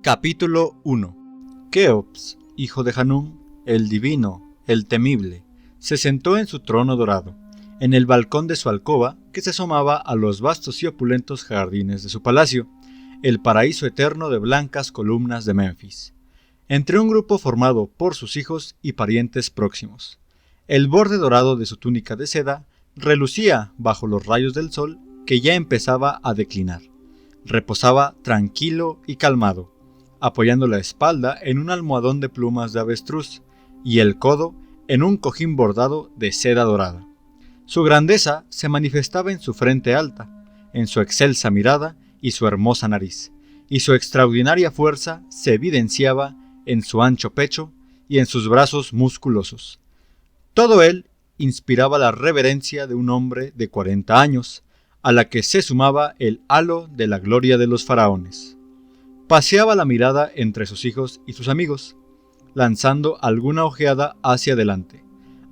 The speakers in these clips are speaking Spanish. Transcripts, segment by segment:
Capítulo 1. Keops, hijo de Hanum, el divino, el temible, se sentó en su trono dorado, en el balcón de su alcoba que se asomaba a los vastos y opulentos jardines de su palacio, el paraíso eterno de blancas columnas de Menfis, entre un grupo formado por sus hijos y parientes próximos. El borde dorado de su túnica de seda relucía bajo los rayos del sol que ya empezaba a declinar. Reposaba tranquilo y calmado, apoyando la espalda en un almohadón de plumas de avestruz y el codo en un cojín bordado de seda dorada. Su grandeza se manifestaba en su frente alta, en su excelsa mirada y su hermosa nariz, y su extraordinaria fuerza se evidenciaba en su ancho pecho y en sus brazos musculosos. Todo él inspiraba la reverencia de un hombre de 40 años, a la que se sumaba el halo de la gloria de los faraones. Paseaba la mirada entre sus hijos y sus amigos, lanzando alguna ojeada hacia adelante,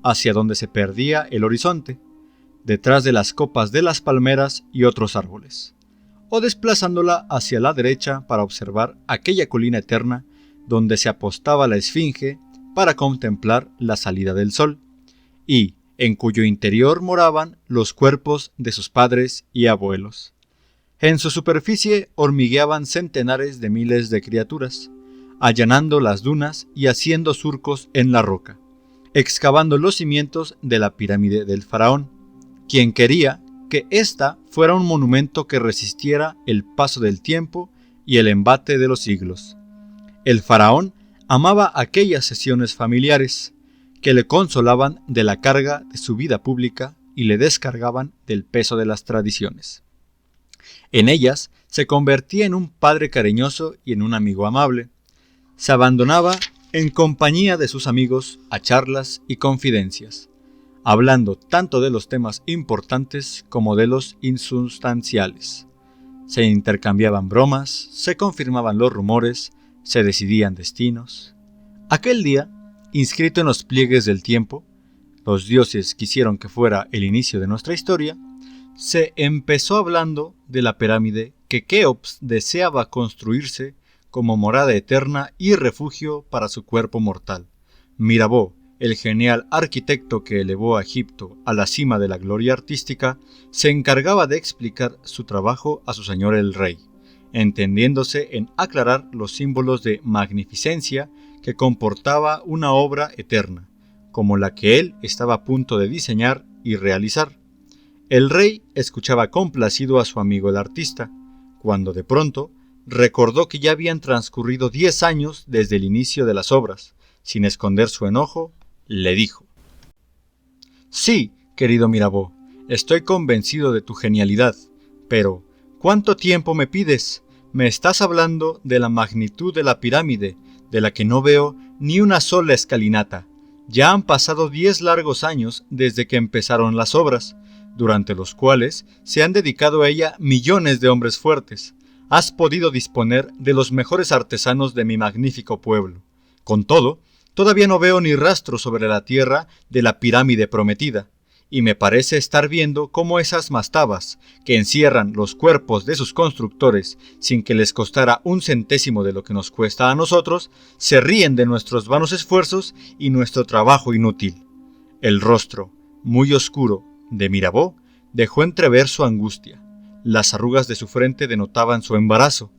hacia donde se perdía el horizonte, detrás de las copas de las palmeras y otros árboles, o desplazándola hacia la derecha para observar aquella colina eterna donde se apostaba la esfinge para contemplar la salida del sol, y en cuyo interior moraban los cuerpos de sus padres y abuelos. En su superficie hormigueaban centenares de miles de criaturas, allanando las dunas y haciendo surcos en la roca, excavando los cimientos de la pirámide del faraón, quien quería que ésta fuera un monumento que resistiera el paso del tiempo y el embate de los siglos. El faraón amaba aquellas sesiones familiares, que le consolaban de la carga de su vida pública y le descargaban del peso de las tradiciones. En ellas se convertía en un padre cariñoso y en un amigo amable. Se abandonaba en compañía de sus amigos a charlas y confidencias, hablando tanto de los temas importantes como de los insustanciales. Se intercambiaban bromas, se confirmaban los rumores, se decidían destinos. Aquel día, inscrito en los pliegues del tiempo, los dioses quisieron que fuera el inicio de nuestra historia, se empezó hablando de la pirámide que Keops deseaba construirse como morada eterna y refugio para su cuerpo mortal. Mirabeau, el genial arquitecto que elevó a Egipto a la cima de la gloria artística, se encargaba de explicar su trabajo a su señor el rey, entendiéndose en aclarar los símbolos de magnificencia que comportaba una obra eterna, como la que él estaba a punto de diseñar y realizar. El rey escuchaba complacido a su amigo el artista, cuando de pronto recordó que ya habían transcurrido 10 años desde el inicio de las obras. Sin esconder su enojo, le dijo: «Sí, querido Mirabeau, estoy convencido de tu genialidad, pero ¿cuánto tiempo me pides? Me estás hablando de la magnitud de la pirámide, de la que no veo ni una sola escalinata. Ya han pasado 10 largos años desde que empezaron las obras, durante los cuales se han dedicado a ella millones de hombres fuertes. Has podido disponer de los mejores artesanos de mi magnífico pueblo. Con todo, todavía no veo ni rastro sobre la tierra de la pirámide prometida, y me parece estar viendo cómo esas mastabas, que encierran los cuerpos de sus constructores sin que les costara un centésimo de lo que nos cuesta a nosotros, se ríen de nuestros vanos esfuerzos y nuestro trabajo inútil». El rostro, muy oscuro, de Mirabeau dejó entrever su angustia. Las arrugas de su frente denotaban su embarazo.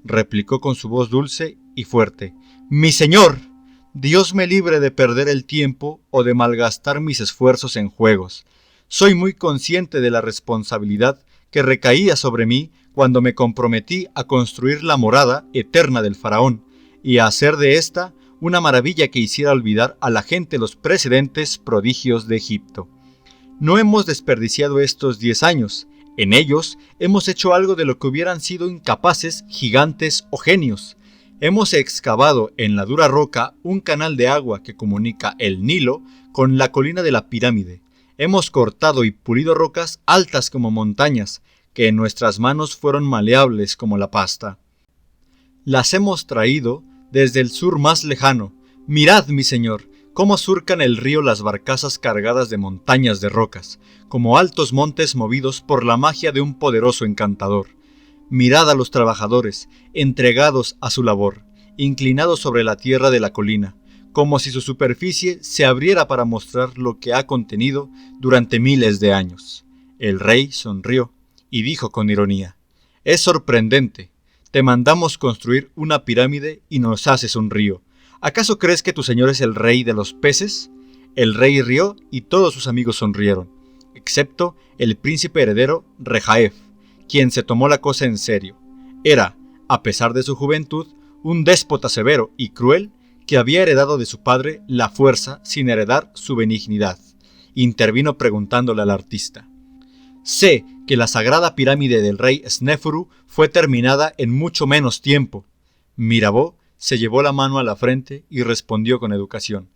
Replicó con su voz dulce y fuerte: «Mi señor, Dios me libre de perder el tiempo o de malgastar mis esfuerzos en juegos. Soy muy consciente de la responsabilidad que recaía sobre mí cuando me comprometí a construir la morada eterna del faraón y a hacer de ésta una maravilla que hiciera olvidar a la gente los precedentes prodigios de Egipto. No hemos desperdiciado estos 10 años. En ellos hemos hecho algo de lo que hubieran sido incapaces gigantes o genios. Hemos excavado en la dura roca un canal de agua que comunica el Nilo con la colina de la pirámide. Hemos cortado y pulido rocas altas como montañas, que en nuestras manos fueron maleables como la pasta. Las hemos traído desde el sur más lejano. Mirad, mi señor, cómo surcan el río las barcazas cargadas de montañas de rocas, como altos montes movidos por la magia de un poderoso encantador. Mirad a los trabajadores, entregados a su labor, inclinado sobre la tierra de la colina, como si su superficie se abriera para mostrar lo que ha contenido durante miles de años. El rey sonrió y dijo con ironía: «Es sorprendente. Te mandamos construir una pirámide y nos haces un río. ¿Acaso crees que tu señor es el rey de los peces?» El rey rió y todos sus amigos sonrieron, excepto el príncipe heredero Rejaef, quien se tomó la cosa en serio. Era, a pesar de su juventud, un déspota severo y cruel que había heredado de su padre la fuerza sin heredar su benignidad. Intervino preguntándole al artista: «Sé que la sagrada pirámide del rey Snefru fue terminada en mucho menos tiempo». Mirabeau se llevó la mano a la frente y respondió con educación: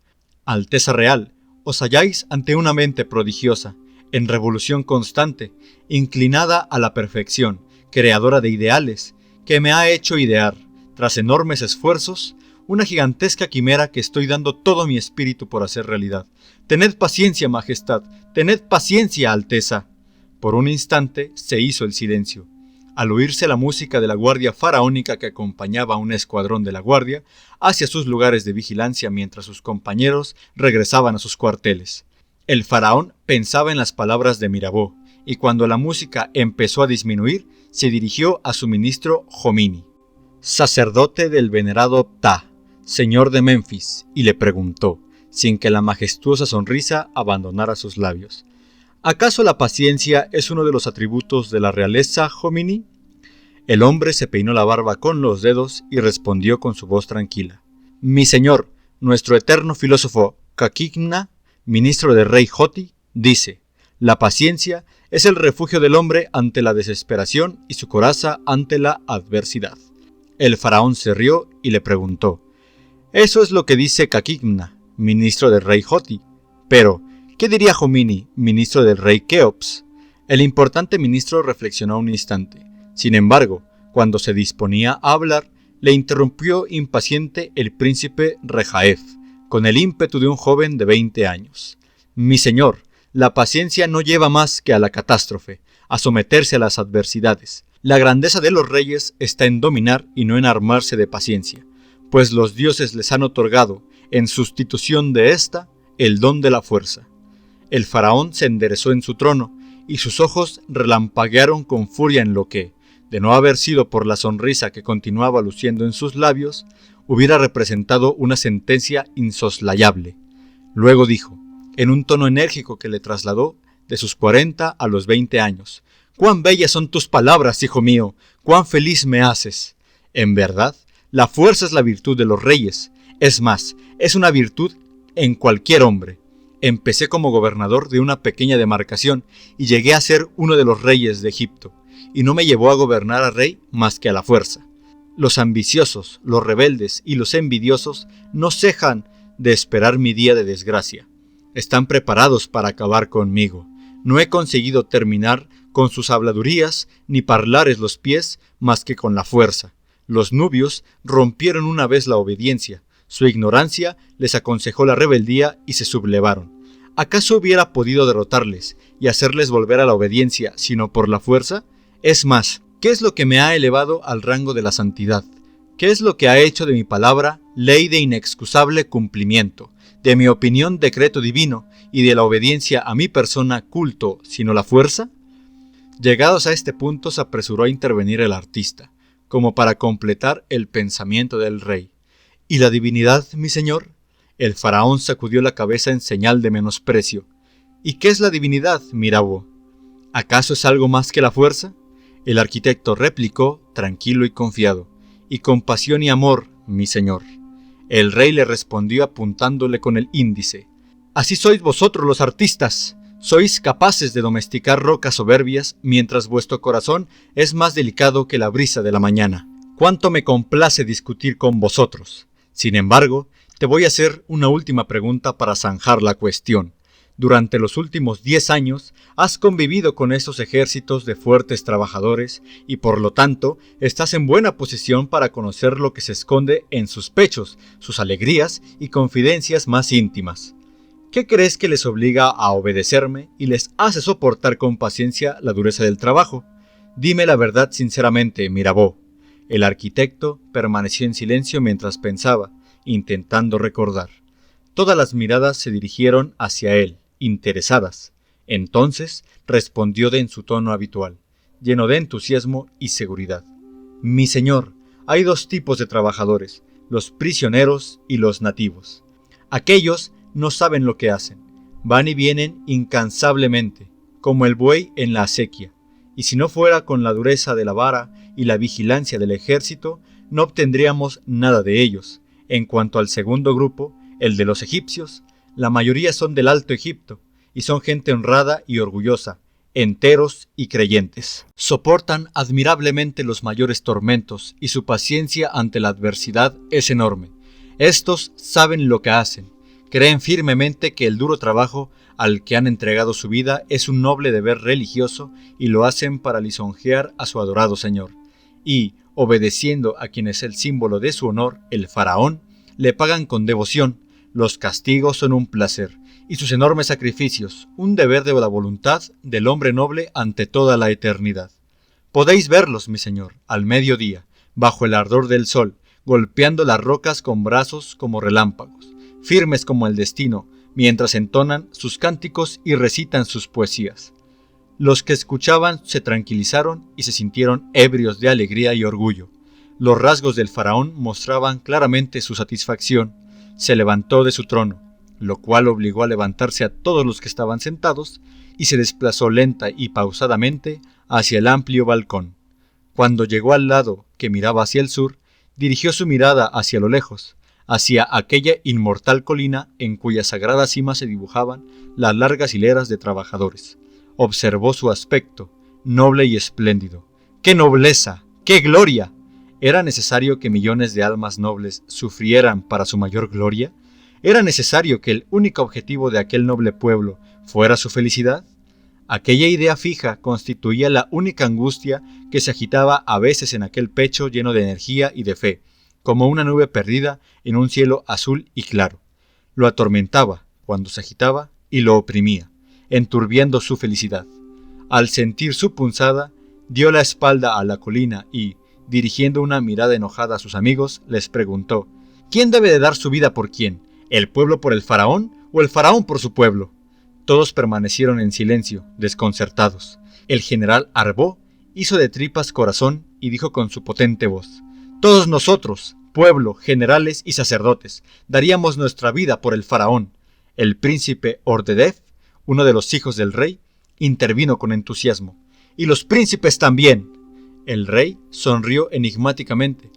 «Alteza real, os halláis ante una mente prodigiosa, en revolución constante, inclinada a la perfección, creadora de ideales, que me ha hecho idear, tras enormes esfuerzos, una gigantesca quimera que estoy dando todo mi espíritu por hacer realidad. Tened paciencia, majestad, tened paciencia, alteza». Por un instante se hizo el silencio. Al oírse la música de la guardia faraónica que acompañaba a un escuadrón de la guardia hacia sus lugares de vigilancia mientras sus compañeros regresaban a sus cuarteles. El faraón pensaba en las palabras de Mirabeau, y cuando la música empezó a disminuir, se dirigió a su ministro Jomini, sacerdote del venerado Ptah, señor de Menfis, y le preguntó, sin que la majestuosa sonrisa abandonara sus labios: «¿Acaso la paciencia es uno de los atributos de la realeza, Jomini?» El hombre se peinó la barba con los dedos y respondió con su voz tranquila: «Mi señor, nuestro eterno filósofo Kakigna, ministro del rey Joti, dice: la paciencia es el refugio del hombre ante la desesperación y su coraza ante la adversidad». El faraón se rió y le preguntó: «Eso es lo que dice Kakigna, ministro del rey Joti, pero ¿qué diría Jomini, ministro del rey Keops?». El importante ministro reflexionó un instante. Sin embargo, cuando se disponía a hablar, le interrumpió impaciente el príncipe Rejaef, con el ímpetu de un joven de 20 años. «Mi señor, la paciencia no lleva más que a la catástrofe, a someterse a las adversidades. La grandeza de los reyes está en dominar y no en armarse de paciencia, pues los dioses les han otorgado, en sustitución de esta, el don de la fuerza». El faraón se enderezó en su trono, y sus ojos relampaguearon con furia en lo que, de no haber sido por la sonrisa que continuaba luciendo en sus labios, hubiera representado una sentencia insoslayable. Luego dijo, en un tono enérgico que le trasladó de sus 40 a los 20 años: «¡Cuán bellas son tus palabras, hijo mío! ¡Cuán feliz me haces! En verdad, la fuerza es la virtud de los reyes. Es más, es una virtud en cualquier hombre. Empecé como gobernador de una pequeña demarcación y llegué a ser uno de los reyes de Egipto, y no me llevó a gobernar a rey más que a la fuerza. Los ambiciosos, los rebeldes y los envidiosos no cejan de esperar mi día de desgracia. Están preparados para acabar conmigo. No he conseguido terminar con sus habladurías ni parlares los pies más que con la fuerza. Los nubios rompieron una vez la obediencia. Su ignorancia les aconsejó la rebeldía y se sublevaron. ¿Acaso hubiera podido derrotarles y hacerles volver a la obediencia sino por la fuerza? Es más, ¿qué es lo que me ha elevado al rango de la santidad? ¿Qué es lo que ha hecho de mi palabra ley de inexcusable cumplimiento, de mi opinión decreto divino y de la obediencia a mi persona culto sino la fuerza?» Llegados a este punto se apresuró a intervenir el artista, como para completar el pensamiento del rey. «¿Y la divinidad, mi señor?». El faraón sacudió la cabeza en señal de menosprecio. «¿Y qué es la divinidad, Mirabeau? ¿Acaso es algo más que la fuerza?». El arquitecto replicó, tranquilo y confiado: «Y con pasión y amor, mi señor». El rey le respondió apuntándole con el índice: «Así sois vosotros los artistas. Sois capaces de domesticar rocas soberbias, mientras vuestro corazón es más delicado que la brisa de la mañana. Cuánto me complace discutir con vosotros. Sin embargo, te voy a hacer una última pregunta para zanjar la cuestión. Durante los últimos 10 años has convivido con esos ejércitos de fuertes trabajadores y por lo tanto estás en buena posición para conocer lo que se esconde en sus pechos, sus alegrías y confidencias más íntimas. ¿Qué crees que les obliga a obedecerme y les hace soportar con paciencia la dureza del trabajo? Dime la verdad sinceramente, Mirabeau. El arquitecto permaneció en silencio mientras pensaba, intentando recordar. Todas las miradas se dirigieron hacia él, interesadas. Entonces respondió en su tono habitual, lleno de entusiasmo y seguridad. Mi señor, hay dos tipos de trabajadores, los prisioneros y los nativos. Aquellos no saben lo que hacen, van y vienen incansablemente, como el buey en la acequia, y si no fuera con la dureza de la vara y la vigilancia del ejército, no obtendríamos nada de ellos. En cuanto al segundo grupo, el de los egipcios, la mayoría son del Alto Egipto, y son gente honrada y orgullosa, enteros y creyentes. Soportan admirablemente los mayores tormentos, y su paciencia ante la adversidad es enorme. Estos saben lo que hacen, creen firmemente que el duro trabajo al que han entregado su vida es un noble deber religioso y lo hacen para lisonjear a su adorado Señor. Y, obedeciendo a quien es el símbolo de su honor, el faraón, le pagan con devoción. Los castigos son un placer, y sus enormes sacrificios, un deber de la voluntad del hombre noble ante toda la eternidad. Podéis verlos, mi señor, al mediodía, bajo el ardor del sol, golpeando las rocas con brazos como relámpagos, firmes como el destino, mientras entonan sus cánticos y recitan sus poesías. Los que escuchaban se tranquilizaron y se sintieron ebrios de alegría y orgullo. Los rasgos del faraón mostraban claramente su satisfacción. Se levantó de su trono, lo cual obligó a levantarse a todos los que estaban sentados, y se desplazó lenta y pausadamente hacia el amplio balcón. Cuando llegó al lado que miraba hacia el sur, dirigió su mirada hacia lo lejos, hacia aquella inmortal colina en cuya sagrada cima se dibujaban las largas hileras de trabajadores. Observó su aspecto, noble y espléndido. ¡Qué nobleza! ¡Qué gloria! ¿Era necesario que millones de almas nobles sufrieran para su mayor gloria? ¿Era necesario que el único objetivo de aquel noble pueblo fuera su felicidad? Aquella idea fija constituía la única angustia que se agitaba a veces en aquel pecho lleno de energía y de fe, como una nube perdida en un cielo azul y claro. Lo atormentaba cuando se agitaba y lo oprimía, enturbiando su felicidad. Al sentir su punzada, dio la espalda a la colina y, dirigiendo una mirada enojada a sus amigos, les preguntó: ¿quién debe de dar su vida por quién? ¿El pueblo por el faraón o el faraón por su pueblo? Todos permanecieron en silencio, desconcertados. El general Arbó hizo de tripas corazón y dijo con su potente voz: todos nosotros, pueblo, generales y sacerdotes, daríamos nuestra vida por el faraón. El príncipe Ordedef, uno de los hijos del rey, intervino con entusiasmo: y los príncipes también. El rey sonrió enigmáticamente,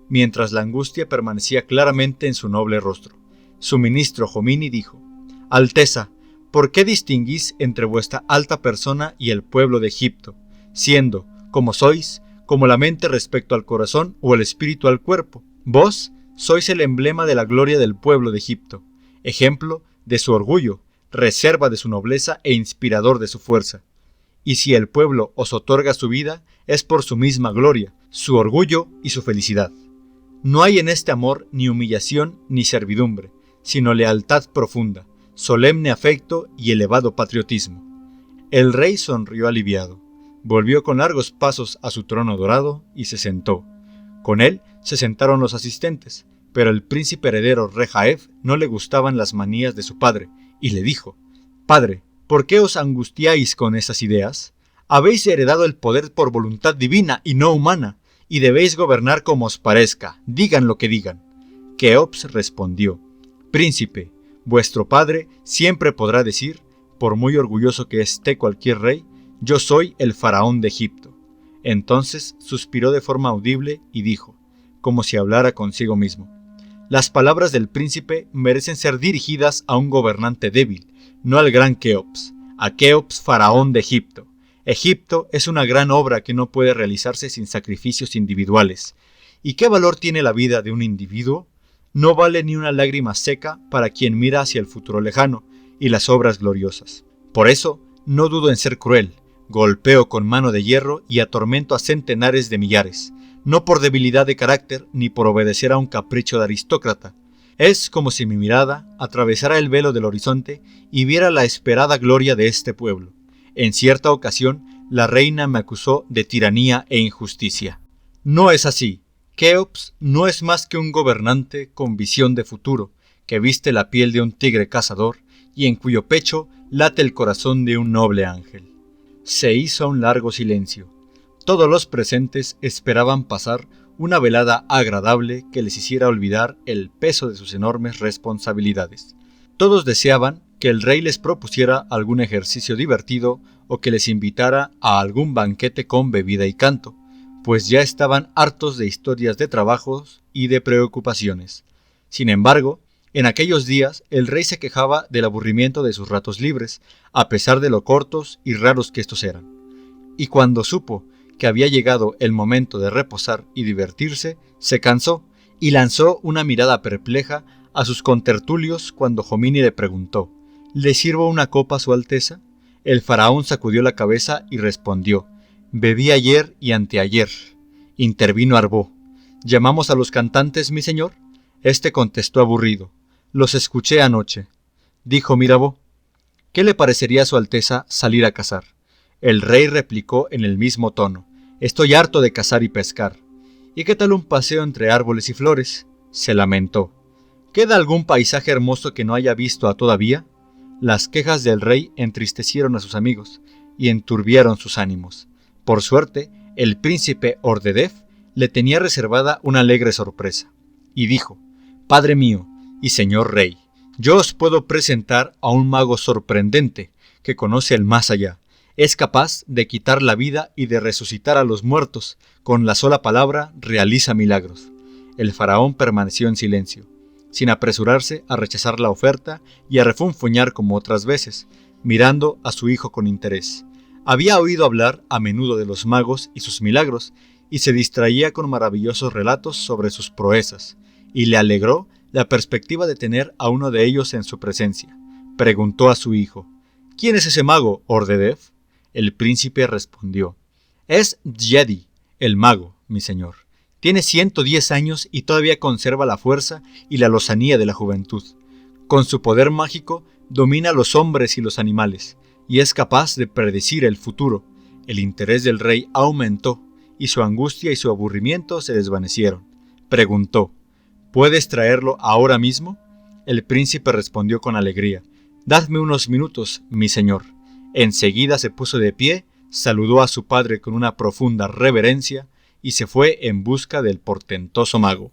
mientras la angustia permanecía claramente en su noble rostro. Su ministro Jomini dijo: Alteza, ¿por qué distinguís entre vuestra alta persona y el pueblo de Egipto, siendo, como sois, como la mente respecto al corazón o el espíritu al cuerpo? Vos sois el emblema de la gloria del pueblo de Egipto, ejemplo de su orgullo, reserva de su nobleza e inspirador de su fuerza. Y si el pueblo os otorga su vida, es por su misma gloria, su orgullo y su felicidad. No hay en este amor ni humillación ni servidumbre, sino lealtad profunda, solemne afecto y elevado patriotismo. El rey sonrió aliviado, volvió con largos pasos a su trono dorado y se sentó. Con él se sentaron los asistentes, pero el príncipe heredero Rejaef no le gustaban las manías de su padre, y le dijo: Padre, ¿por qué os angustiáis con esas ideas? Habéis heredado el poder por voluntad divina y no humana, y debéis gobernar como os parezca, digan lo que digan. Keops respondió: Príncipe, vuestro padre siempre podrá decir, por muy orgulloso que esté cualquier rey, yo soy el faraón de Egipto. Entonces suspiró de forma audible y dijo, como si hablara consigo mismo: las palabras del príncipe merecen ser dirigidas a un gobernante débil, no al gran Keops, a Keops faraón de Egipto. Egipto es una gran obra que no puede realizarse sin sacrificios individuales. ¿Y qué valor tiene la vida de un individuo? No vale ni una lágrima seca para quien mira hacia el futuro lejano y las obras gloriosas. Por eso, no dudo en ser cruel, golpeo con mano de hierro y atormento a centenares de millares, no por debilidad de carácter ni por obedecer a un capricho de aristócrata. Es como si mi mirada atravesara el velo del horizonte y viera la esperada gloria de este pueblo. En cierta ocasión, la reina me acusó de tiranía e injusticia. No es así. Keops no es más que un gobernante con visión de futuro, que viste la piel de un tigre cazador y en cuyo pecho late el corazón de un noble ángel. Se hizo un largo silencio. Todos los presentes esperaban pasar una velada agradable que les hiciera olvidar el peso de sus enormes responsabilidades. Todos deseaban que el rey les propusiera algún ejercicio divertido o que les invitara a algún banquete con bebida y canto, pues ya estaban hartos de historias de trabajos y de preocupaciones. Sin embargo, en aquellos días el rey se quejaba del aburrimiento de sus ratos libres, a pesar de lo cortos y raros que estos eran. Y cuando supo que había llegado el momento de reposar y divertirse, se cansó y lanzó una mirada perpleja a sus contertulios cuando Jomini le preguntó: ¿Le sirvo una copa a su alteza? El faraón sacudió la cabeza y respondió: Bebí ayer y anteayer. Intervino Arbó: ¿Llamamos a los cantantes, mi señor? Este contestó aburrido: Los escuché anoche. Dijo Mirabeau: ¿Qué le parecería a su alteza salir a cazar? El rey replicó en el mismo tono: Estoy harto de cazar y pescar. ¿Y qué tal un paseo entre árboles y flores? Se lamentó: ¿Queda algún paisaje hermoso que no haya visto todavía? Las quejas del rey entristecieron a sus amigos y enturbiaron sus ánimos. Por suerte, el príncipe Ordedef le tenía reservada una alegre sorpresa, y dijo: Padre mío y señor rey, yo os puedo presentar a un mago sorprendente que conoce el más allá. Es capaz de quitar la vida y de resucitar a los muertos. Con la sola palabra realiza milagros. El faraón permaneció en silencio, sin apresurarse a rechazar la oferta y a refunfuñar como otras veces, mirando a su hijo con interés. Había oído hablar a menudo de los magos y sus milagros, y se distraía con maravillosos relatos sobre sus proezas, y le alegró la perspectiva de tener a uno de ellos en su presencia. Preguntó a su hijo: ¿Quién es ese mago, Ordedef? El príncipe respondió: Es Djedi, el mago, mi señor. Tiene 110 años y todavía conserva la fuerza y la lozanía de la juventud. Con su poder mágico domina a los hombres y los animales, y es capaz de predecir el futuro. El interés del rey aumentó, y su angustia y su aburrimiento se desvanecieron. Preguntó: ¿Puedes traerlo ahora mismo? El príncipe respondió con alegría: Dadme unos minutos, mi señor. Enseguida se puso de pie, saludó a su padre con una profunda reverencia y se fue en busca del portentoso mago.